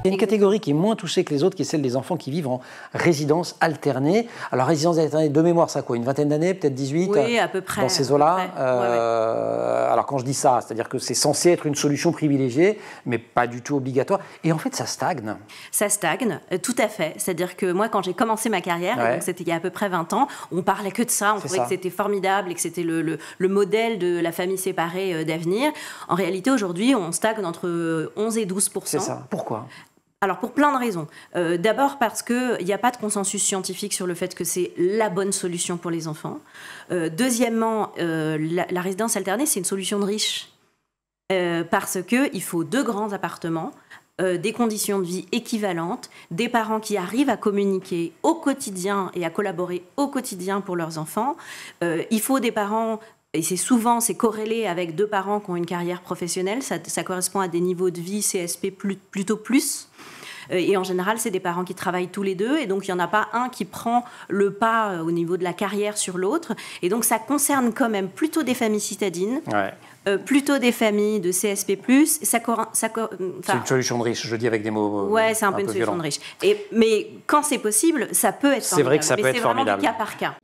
Il y a une catégorie qui est moins touchée que les autres, qui est celle des enfants qui vivent en résidence alternée. Alors, résidence alternée, de mémoire, ça quoi, une vingtaine d'années, peut-être 18? Oui, à peu près. Dans ces eaux-là. Alors, quand je dis ça, c'est-à-dire que c'est censé être une solution privilégiée, mais pas du tout obligatoire. Et en fait, ça stagne. Ça stagne, tout à fait. C'est-à-dire que moi, quand j'ai commencé ma carrière, donc c'était il y a à peu près 20 ans, on parlait que de ça, on trouvait que c'était formidable et que c'était le modèle de la famille séparée d'avenir. En réalité, aujourd'hui, on stagne entre 11 et 12%. C'est ça. Pourquoi ? Alors, pour plein de raisons. D'abord parce qu'il n'y a pas de consensus scientifique sur le fait que c'est la bonne solution pour les enfants. Deuxièmement, la résidence alternée, c'est une solution de riches. Parce qu'il faut 2 grands appartements, des conditions de vie équivalentes, des parents qui arrivent à communiquer au quotidien et à collaborer au quotidien pour leurs enfants. Il faut des parents... Et c'est corrélé avec 2 parents qui ont une carrière professionnelle. Ça correspond à des niveaux de vie CSP plutôt plus. Et en général, c'est des parents qui travaillent tous les 2. Et donc, il n'y en a pas un qui prend le pas au niveau de la carrière sur l'autre. Et donc, ça concerne quand même plutôt des familles citadines. Plutôt des familles de CSP+. C'est une solution de riche, je dis avec des mots ouais, c'est un peu une solution de riche. Mais quand c'est possible, ça peut être formidable. C'est vrai que ça peut être formidable. C'est vraiment du cas par cas.